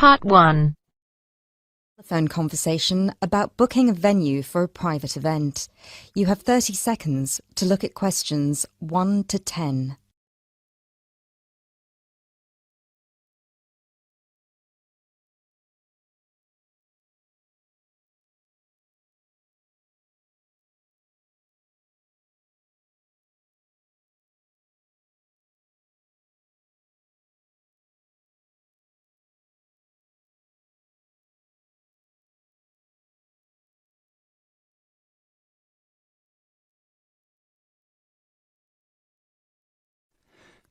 Part 1. Telephone conversation about booking a venue for a private event. You have 30 seconds to look at questions 1 to 10.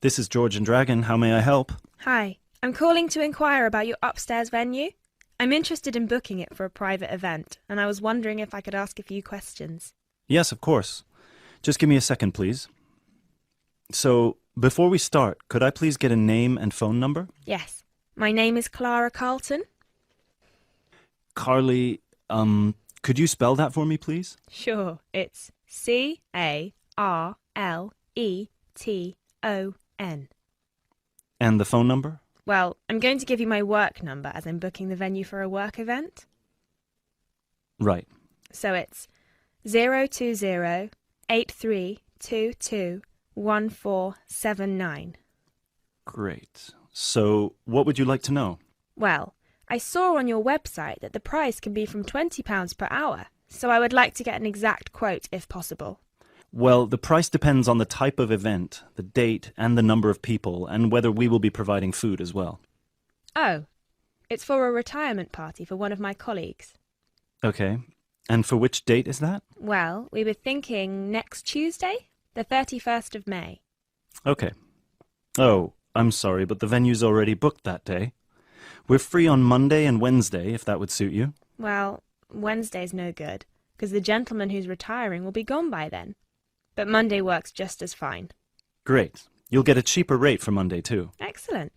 This is George and Dragon. How may I help? Hi, I'm calling to inquire about your upstairs venue. I'm interested in booking it for a private event, and I was wondering if I could ask a few questions. Yes, of course. Just give me a second, please. So, before we start, could I please get a name and phone number? Yes, my name is Clara Carlton. Carly, could you spell that for me, please? Sure, it's Carleton. And the phone number? Well, I'm going to give you my work number as I'm booking the venue for a work event. Right. So it's 020-8322-1479. Great. So, what would you like to know? Well, I saw on your website that the price can be from £20 per hour, so I would like to get an exact quote if possible. Well, the price depends on the type of event, the date, and the number of people, and whether we will be providing food as well. Oh, it's for a retirement party for one of my colleagues. Okay. And for which date is that? Well, we were thinking next Tuesday, the 31st of May. Okay. Oh, I'm sorry, but the venue's already booked that day. We're free on Monday and Wednesday, if that would suit you. Well, Wednesday's no good, because the gentleman who's retiring will be gone by then. But Monday works just as fine. Great. You'll get a cheaper rate for Monday, too. Excellent.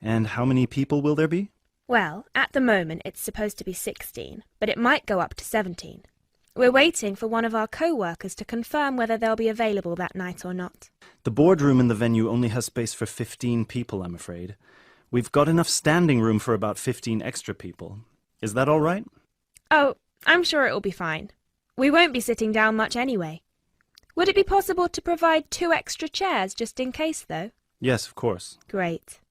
And how many people will there be? Well, at the moment it's supposed to be 16, but it might go up to 17. We're waiting for one of our co-workers to confirm whether they'll be available that night or not. The boardroom in the venue only has space for 15 people, I'm afraid. We've got enough standing room for about 15 extra people. Is that all right? Oh, I'm sure it'll be fine. We won't be sitting down much anyway. Would it be possible to provide 2 extra chairs just in case, though? Yes, of course. Great.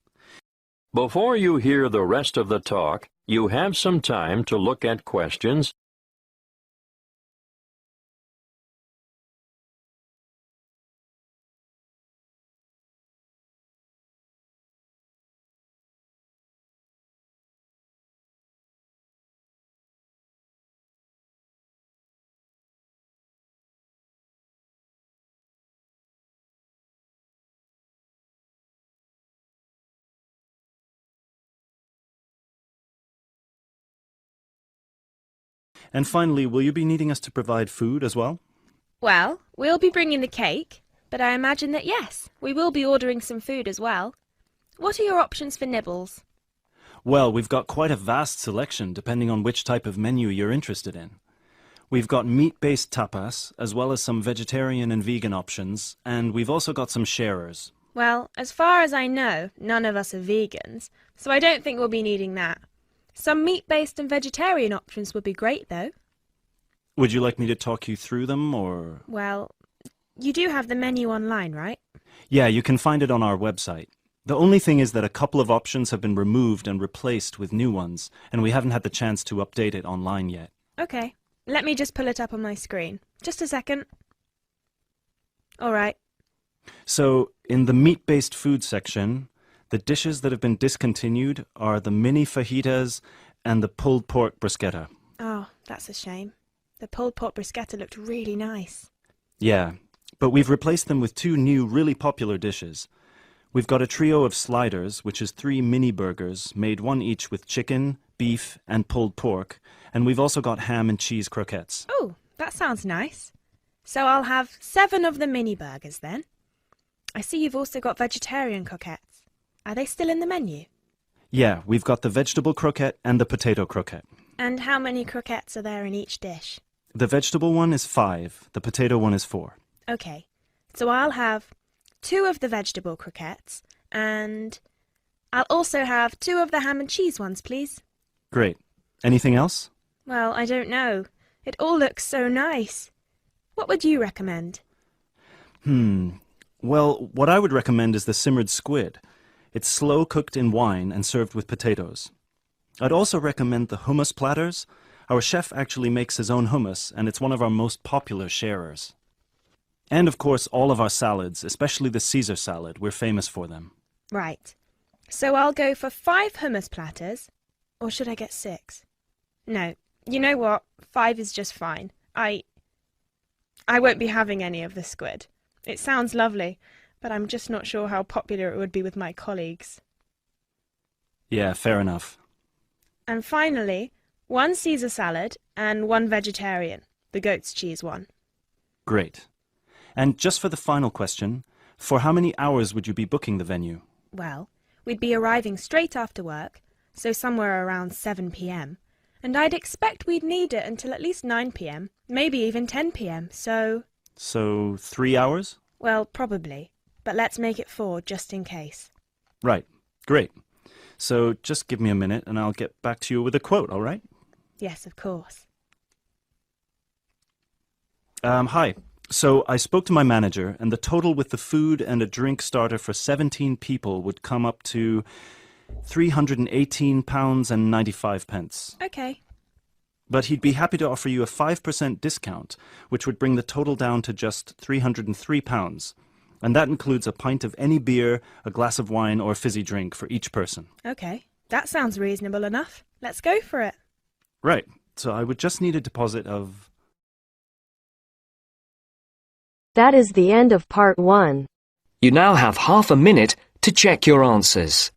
Before you hear the rest of the talk, you have some time to look at questions And finally, will you be needing us to provide food as well? Well, we'll be bringing the cake, but I imagine that yes, we will be ordering some food as well. What are your options for nibbles? Well, we've got quite a vast selection depending on which type of menu you're interested in. We've got meat-based tapas, as well as some vegetarian and vegan options, and we've also got some sharers. Well, as far as I know, none of us are vegans, so I don't think we'll be needing that. Some meat-based and vegetarian options would be great, though. Would you like me to talk you through them, or...? Well, you do have the menu online, right? Yeah, you can find it on our website. The only thing is that a couple of options have been removed and replaced with new ones, and we haven't had the chance to update it online yet. Okay, let me just pull it up on my screen. Just a second. All right. So, in the meat-based food section, the dishes that have been discontinued are the mini fajitas and the pulled pork bruschetta. Oh, that's a shame. The pulled pork bruschetta looked really nice. Yeah, but we've replaced them with 2 new really popular dishes. We've got a trio of sliders, which is 3 mini burgers, made one each with chicken, beef, and pulled pork, and we've also got ham and cheese croquettes. Oh, that sounds nice. So I'll have 7 of the mini burgers then. I see you've also got vegetarian croquettes. Are they still in the menu? Yeah, we've got the vegetable croquette and the potato croquette. And how many croquettes are there in each dish? The vegetable one is 5, the potato one is 4. Okay, so I'll have 2 of the vegetable croquettes and I'll also have 2 of the ham and cheese ones, please. Great. Anything else? Well, I don't know. It all looks so nice. What would you recommend? Well, what I would recommend is the simmered squid. It's slow cooked in wine and served with potatoes. I'd also recommend the hummus platters. Our chef actually makes his own hummus, and it's one of our most popular sharers. And of course, all of our salads, especially the Caesar salad. We're famous for them. Right. So I'll go for 5 hummus platters. Or should I get 6? No. You know what? 5 is just fine. I won't be having any of the squid. It sounds lovely, but I'm just not sure how popular it would be with my colleagues. Yeah, fair enough. And finally, 1 Caesar salad and 1 vegetarian, the goat's cheese one. Great. And just for the final question, for how many hours would you be booking the venue? Well, we'd be arriving straight after work, so somewhere around 7 p.m. And I'd expect we'd need it until at least 9 p.m., maybe even 10 p.m., so... So 3 hours? Well, probably. But let's make it 4, just in case. Right. Great. So just give me a minute and I'll get back to you with a quote, all right? Yes, of course. Hi. So I spoke to my manager, and the total with the food and a drink starter for 17 people would come up to £318.95. Okay. But he'd be happy to offer you a 5% discount, which would bring the total down to just £303. And that includes a pint of any beer, a glass of wine, or fizzy drink for each person. Okay. That sounds reasonable enough. Let's go for it. Right. So I would just need a deposit of... That is the end of part 1. You now have half a minute to check your answers.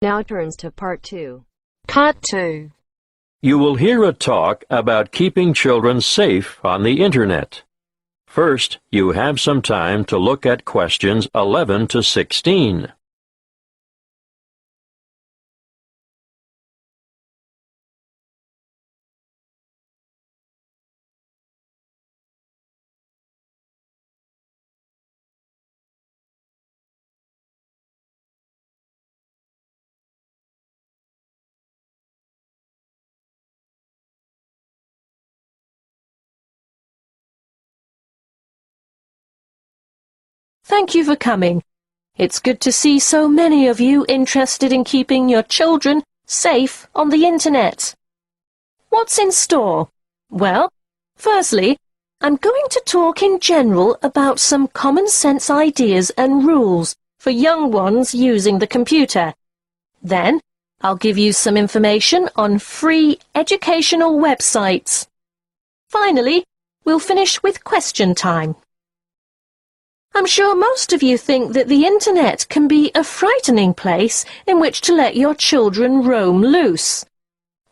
Now turns to part 2. Part 2. You will hear a talk about keeping children safe on the Internet. First, you have some time to look at questions 11 to 16. Thank you for coming. It's good to see so many of you interested in keeping your children safe on the Internet. What's in store? Well, firstly, I'm going to talk in general about some common sense ideas and rules for young ones using the computer. Then, I'll give you some information on free educational websites. Finally, we'll finish with question time. I'm sure most of you think that the Internet can be a frightening place in which to let your children roam loose.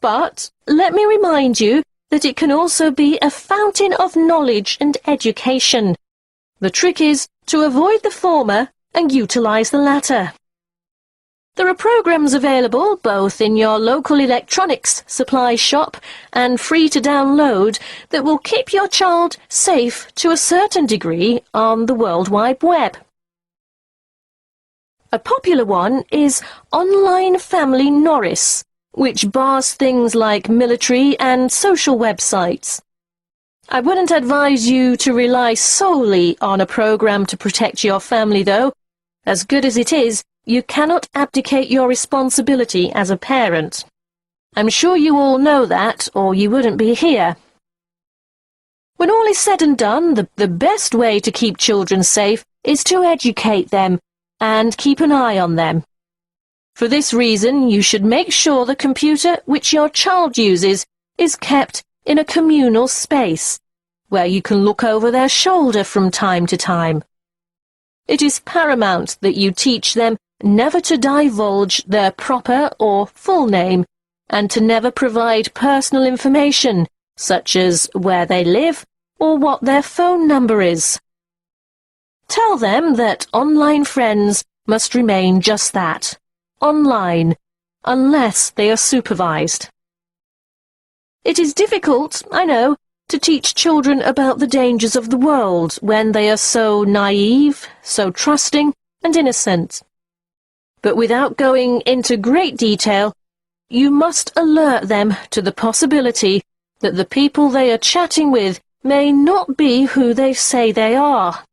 But let me remind you that it can also be a fountain of knowledge and education. The trick is to avoid the former and utilize the latter. There are programs available both in your local electronics supply shop and free to download that will keep your child safe to a certain degree on the World Wide Web. A popular one is Online Family Norris, which bars things like military and social websites. I wouldn't advise you to rely solely on a program to protect your family, though. As good as it is, you cannot abdicate your responsibility as a parent. I'm sure you all know that, or you wouldn't be here. When all is said and done, the best way to keep children safe is to educate them and keep an eye on them. For this reason, you should make sure the computer which your child uses is kept in a communal space, where you can look over their shoulder from time to time. It is paramount that you teach them never to divulge their proper or full name, and to never provide personal information, such as where they live or what their phone number is. Tell them that online friends must remain just that, online, unless they are supervised. It is difficult, I know, to teach children about the dangers of the world when they are so naive, so trusting and innocent. But without going into great detail, you must alert them to the possibility that the people they are chatting with may not be who they say they are.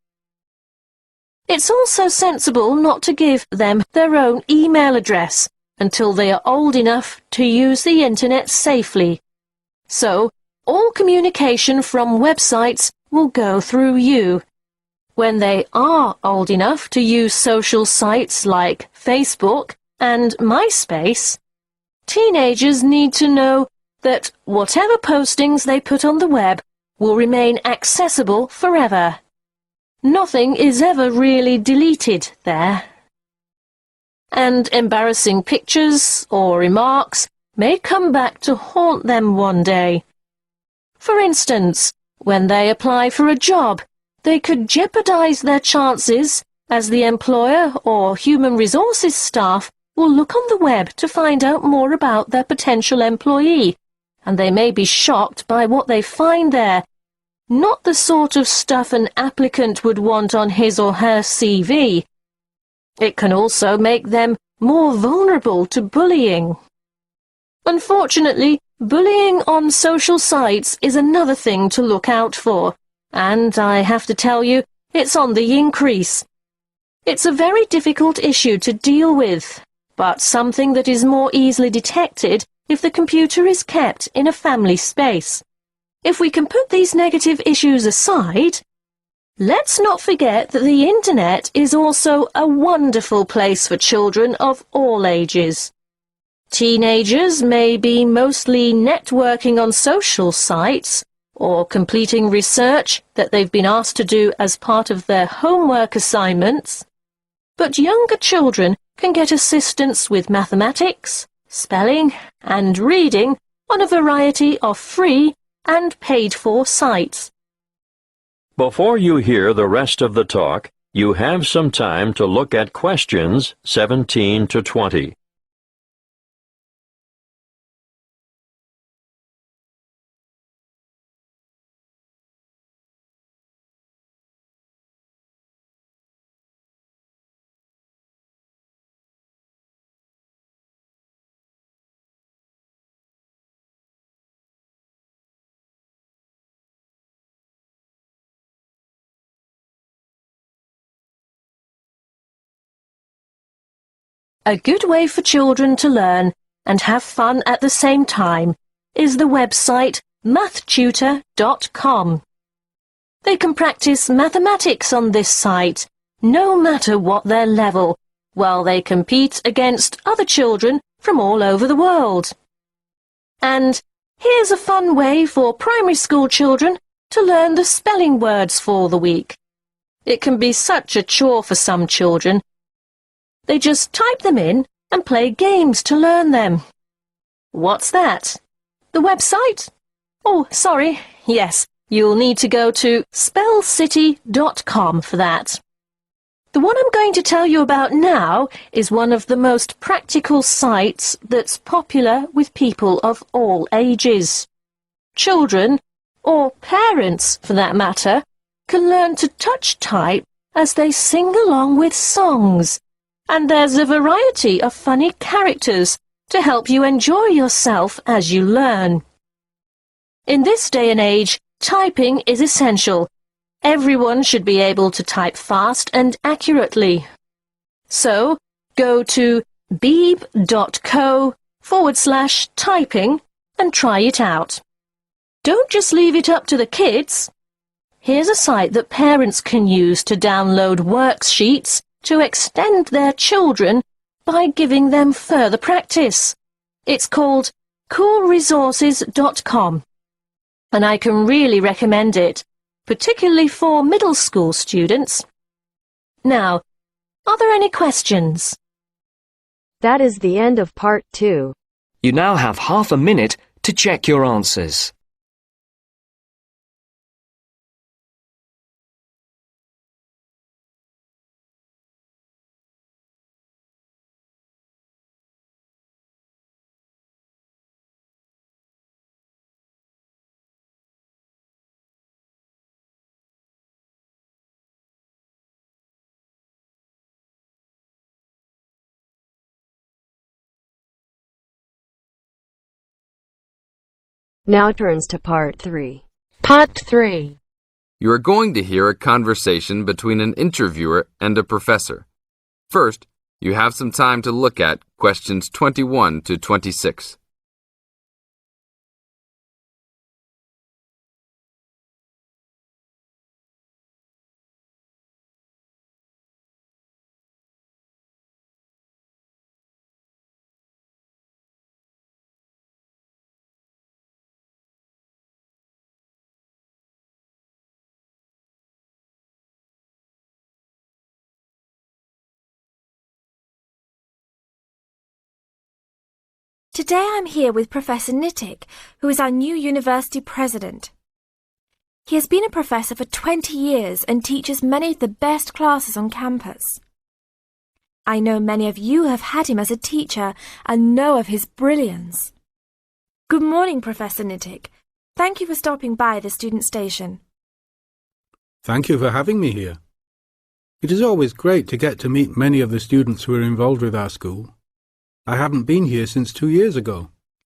It's also sensible not to give them their own email address until they are old enough to use the internet safely. So, all communication from websites will go through you. When they are old enough to use social sites like Facebook and MySpace, teenagers need to know that whatever postings they put on the web will remain accessible forever. Nothing is ever really deleted there. And embarrassing pictures or remarks may come back to haunt them one day. For instance, when they apply for a job, they could jeopardize their chances as the employer or human resources staff will look on the web to find out more about their potential employee, and they may be shocked by what they find there. Not the sort of stuff an applicant would want on his or her CV. It can also make them more vulnerable to bullying. Unfortunately, bullying on social sites is another thing to look out for, and I have to tell you, it's on the increase. It's a very difficult issue to deal with, but something that is more easily detected if the computer is kept in a family space. If we can put these negative issues aside, let's not forget that the internet is also a wonderful place for children of all ages. Teenagers may be mostly networking on social sites or completing research that they've been asked to do as part of their homework assignments, but younger children can get assistance with mathematics, spelling and reading on a variety of free and paid-for sites. Before you hear the rest of the talk, you have some time to look at questions 17 to 20. A good way for children to learn and have fun at the same time is the website mathtutor.com. They can practice mathematics on this site, no matter what their level, while they compete against other children from all over the world. And here's a fun way for primary school children to learn the spelling words for the week. It can be such a chore for some children. They just type them in and play games to learn them. What's that? The website? Oh, sorry. Yes, you'll need to go to spellcity.com for that. The one I'm going to tell you about now is one of the most practical sites that's popular with people of all ages. Children, or parents for that matter, can learn to touch type as they sing along with songs. And there's a variety of funny characters to help you enjoy yourself as you learn. In this day and age, typing is essential. Everyone should be able to type fast and accurately. So, go to beeb.co/typing and try it out. Don't just leave it up to the kids. Here's a site that parents can use to download worksheets to extend their children by giving them further practice. It's called coolresources.com, and I can really recommend it, particularly for middle school students. Now, are there any questions? That is the end of part 2. You now have half a minute to check your answers. Now turns to part 3. Part 3. You are going to hear a conversation between an interviewer and a professor. First, you have some time to look at questions 21 to 26. Today I'm here with Professor Nittick, who is our new university president. He has been a professor for 20 years and teaches many of the best classes on campus. I know many of you have had him as a teacher and know of his brilliance. Good morning, Professor Nittick. Thank you for stopping by the student station. Thank you for having me here. It is always great to get to meet many of the students who are involved with our school. I haven't been here since 2 years ago.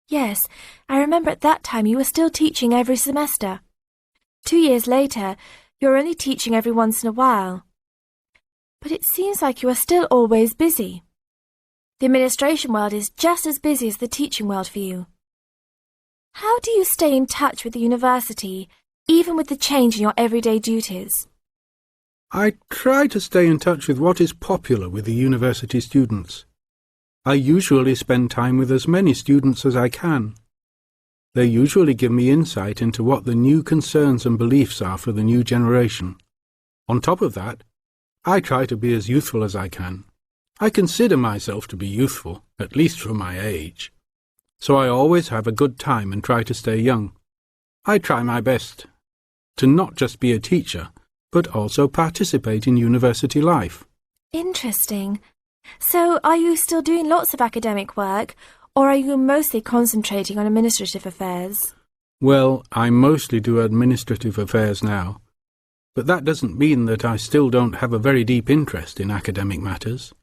Yes, I remember at that time you were still teaching every semester. 2 years later, you're only teaching every once in a while. But it seems like you are still always busy. The administration world is just as busy as the teaching world for you. How do you stay in touch with the university, even with the change in your everyday duties? I try to stay in touch with what is popular with the university students. I usually spend time with as many students as I can. They usually give me insight into what the new concerns and beliefs are for the new generation. On top of that, I try to be as youthful as I can. I consider myself to be youthful, at least for my age. So I always have a good time and try to stay young. I try my best to not just be a teacher, but also participate in university life. Interesting. So, are you still doing lots of academic work, or are you mostly concentrating on administrative affairs? Well, I mostly do administrative affairs now, but that doesn't mean that I still don't have a very deep interest in academic matters.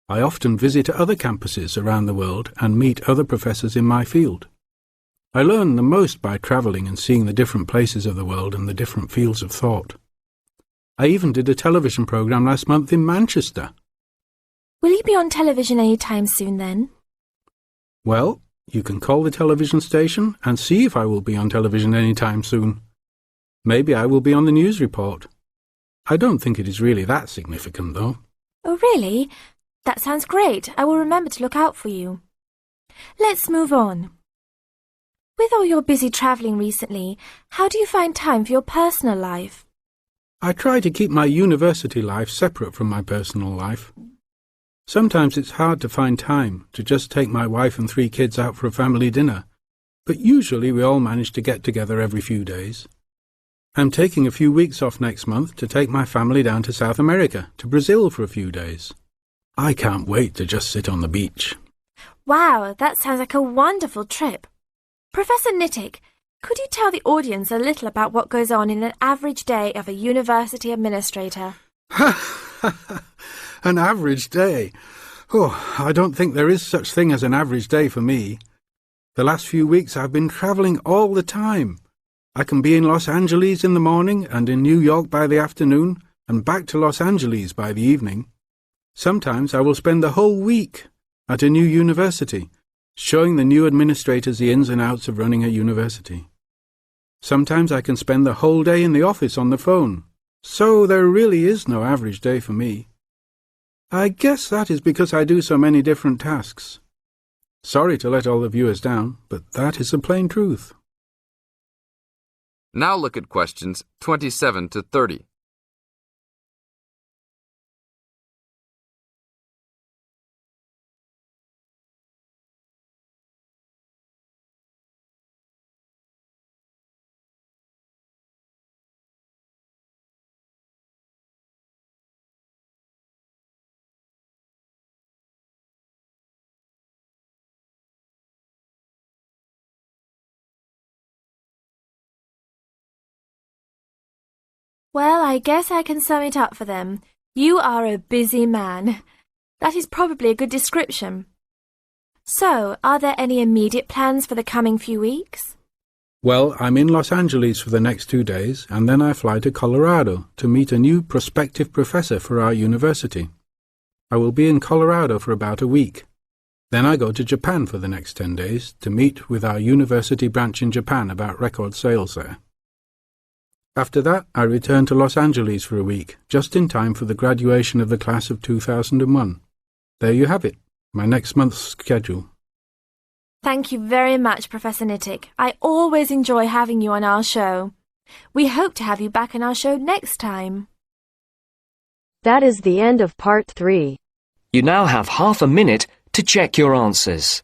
I often visit other campuses around the world and meet other professors in my field. I learn the most by travelling and seeing the different places of the world and the different fields of thought. I even did a television programme last month in Manchester. Will you be on television any time soon then? Well, you can call the television station and see if I will be on television any time soon. Maybe I will be on the news report. I don't think it is really that significant, though. Oh, really? That sounds great. I will remember to look out for you. Let's move on. With all your busy travelling recently, how do you find time for your personal life? I try to keep my university life separate from my personal life. Sometimes it's hard to find time to just take my wife and 3 kids out for a family dinner, but usually we all manage to get together every few days. I'm taking a few weeks off next month to take my family down to South America, to Brazil for a few days. I can't wait to just sit on the beach. Wow, that sounds like a wonderful trip. Professor Nittick, could you tell the audience a little about what goes on in an average day of a university administrator? An average day? Oh, I don't think there is such thing as an average day for me. The last few weeks I've been travelling all the time. I can be in Los Angeles in the morning and in New York by the afternoon and back to Los Angeles by the evening. Sometimes I will spend the whole week at a new university, showing the new administrators the ins and outs of running a university. Sometimes I can spend the whole day in the office on the phone. So there really is no average day for me. I guess that is because I do so many different tasks. Sorry to let all the viewers down, but that is the plain truth. Now look at questions 27 to 30. Well, I guess I can sum it up for them. You are a busy man. That is probably a good description. So, are there any immediate plans for the coming few weeks? Well, I'm in Los Angeles for the next 2 days, and then I fly to Colorado to meet a new prospective professor for our university. I will be in Colorado for about a week. Then I go to Japan for the next 10 days to meet with our university branch in Japan about record sales there. After that, I return to Los Angeles for a week, just in time for the graduation of the class of 2001. There you have it, my next month's schedule. Thank you very much, Professor Nittick. I always enjoy having you on our show. We hope to have you back on our show next time. That is the end of part 3. You now have half a minute to check your answers.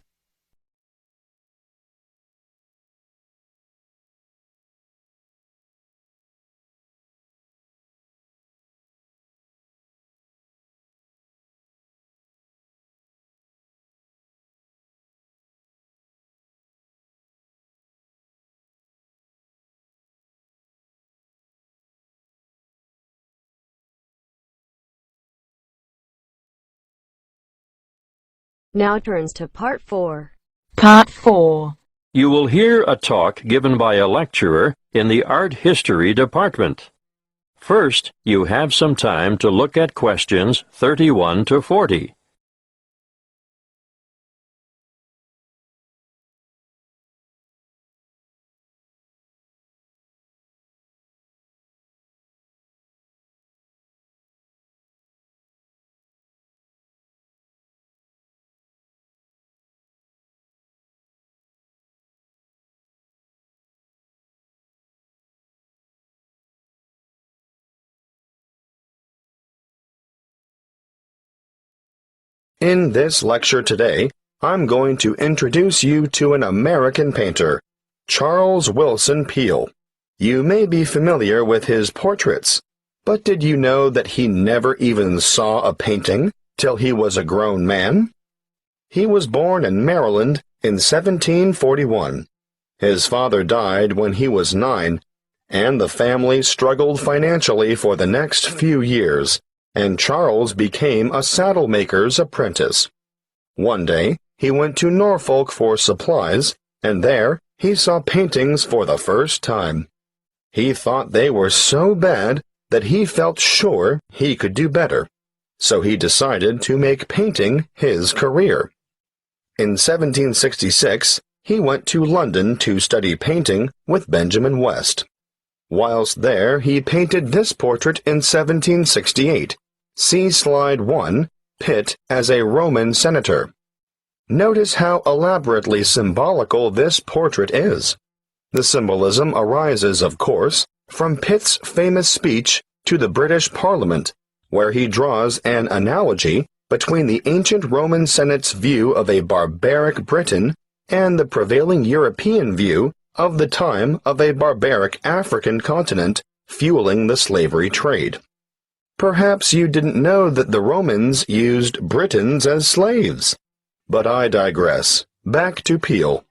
Now turns to part 4. Part 4. You will hear a talk given by a lecturer in the art history department. First, you have some time to look at questions 31 to 40. In this lecture today, I'm going to introduce you to an American painter, Charles Willson Peale. You may be familiar with his portraits, but did you know that he never even saw a painting till he was a grown man? He was born in Maryland in 1741. His father died when he was 9, and the family struggled financially for the next few years, and Charles became a saddle maker's apprentice. One day, he went to Norfolk for supplies, and there he saw paintings for the first time. He thought they were so bad that he felt sure he could do better, so he decided to make painting his career. In 1766, he went to London to study painting with Benjamin West. Whilst there, he painted this portrait in 1768. See Slide 1, Pitt as a Roman senator. Notice how elaborately symbolical this portrait is. The symbolism arises, of course, from Pitt's famous speech to the British Parliament, where he draws an analogy between the ancient Roman Senate's view of a barbaric Britain and the prevailing European view of the time of a barbaric African continent fueling the slavery trade. Perhaps you didn't know that the Romans used Britons as slaves. But I digress. Back to Peale.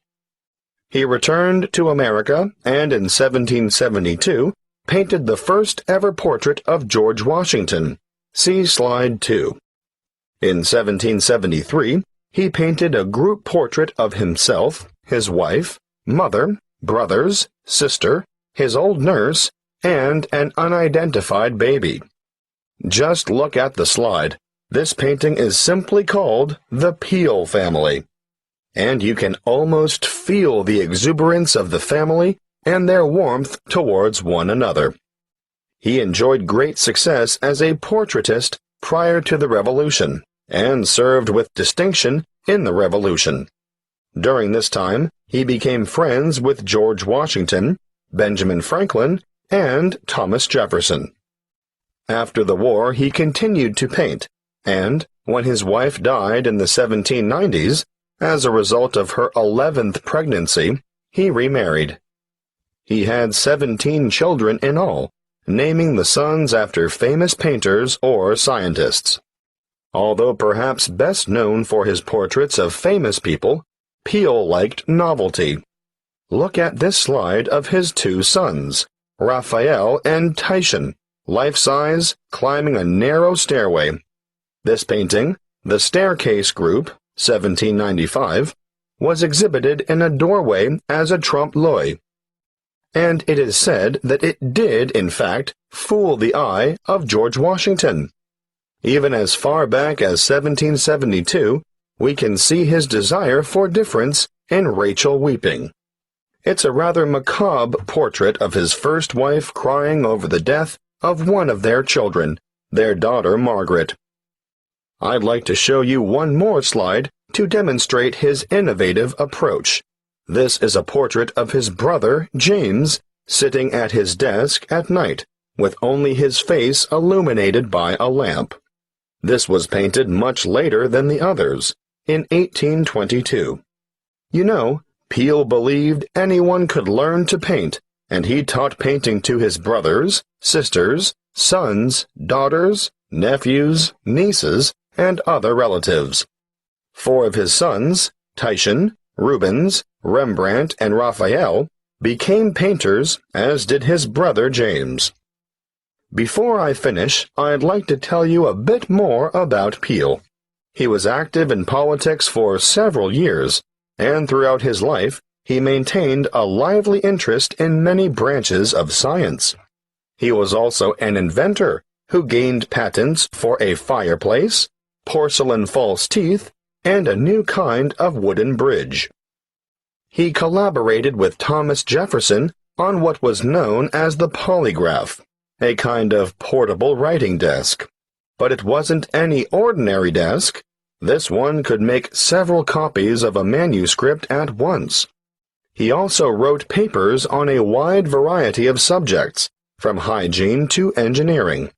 He returned to America and in 1772 painted the first ever portrait of George Washington. See Slide 2. In 1773, he painted a group portrait of himself, his wife, mother, brothers, sister, his old nurse, and an unidentified baby. Just look at the slide. This painting is simply called the Peale family. And you can almost feel the exuberance of the family and their warmth towards one another. He enjoyed great success as a portraitist prior to the Revolution, and served with distinction in the Revolution. During this time, he became friends with George Washington, Benjamin Franklin, and Thomas Jefferson. After the war, he continued to paint, and, when his wife died in the 1790s, as a result of her 11th pregnancy, he remarried. He had 17 children in all, naming the sons after famous painters or scientists. Although perhaps best known for his portraits of famous people, Peale liked novelty. Look at this slide of his 2 sons, Raphael and Titian, life-size, climbing a narrow stairway. This painting, The Staircase Group, 1795, was exhibited in a doorway as a trompe-l'oeil, and it is said that it did, in fact, fool the eye of George Washington. Even as far back as 1772, we can see his desire for difference in Rachel Weeping. It's a rather macabre portrait of his first wife crying over the death of one of their children, their daughter Margaret. I'd like to show you one more slide to demonstrate his innovative approach. This is a portrait of his brother, James, sitting at his desk at night, with only his face illuminated by a lamp. This was painted much later than the others, in 1822. You know, Peale believed anyone could learn to paint, and he taught painting to his brothers, sisters, sons, daughters, nephews, nieces, and other relatives. 4 of his sons, Titian, Rubens, Rembrandt, and Raphael, became painters, as did his brother James. Before I finish, I'd like to tell you a bit more about Peale. He was active in politics for several years, and throughout his life, he maintained a lively interest in many branches of science. He was also an inventor who gained patents for a fireplace, porcelain false teeth, and a new kind of wooden bridge. He collaborated with Thomas Jefferson on what was known as the polygraph, a kind of portable writing desk. But it wasn't any ordinary desk. This one could make several copies of a manuscript at once. He also wrote papers on a wide variety of subjects, from hygiene to engineering.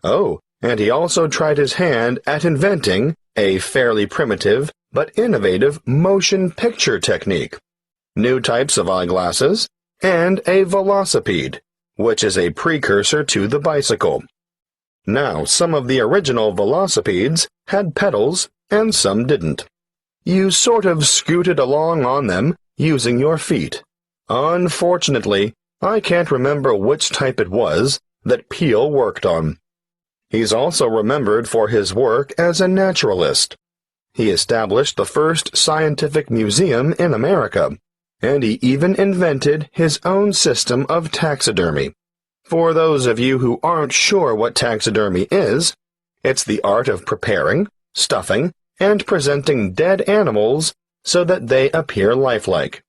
Oh, and he also tried his hand at inventing a fairly primitive but innovative motion picture technique, new types of eyeglasses, and a velocipede, which is a precursor to the bicycle. Now, some of the original velocipedes had pedals and some didn't. You sort of scooted along on them using your feet. Unfortunately, I can't remember which type it was that Peale worked on. He's also remembered for his work as a naturalist. He established the first scientific museum in America, and he even invented his own system of taxidermy. For those of you who aren't sure what taxidermy is, it's the art of preparing, stuffing, and presenting dead animals so that they appear lifelike.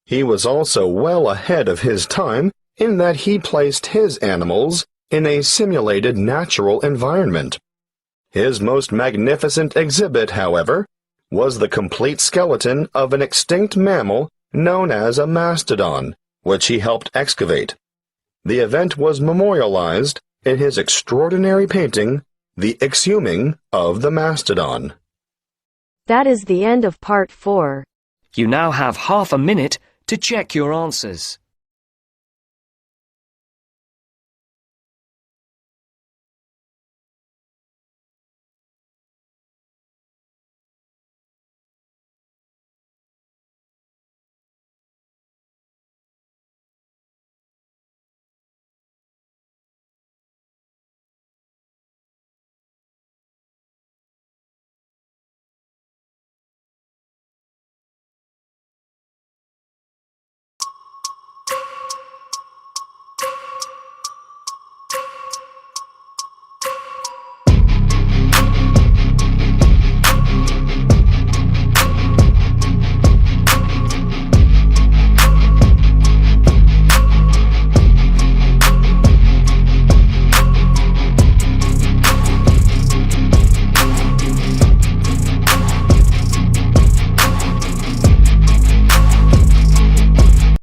He was also well ahead of his time in that he placed his animals in a simulated natural environment. His most magnificent exhibit, however, was the complete skeleton of an extinct mammal known as a mastodon, which he helped excavate. The event was memorialized in his extraordinary painting, The Exhuming of the Mastodon. That is the end of part 4. You now have half a minute to check your answers.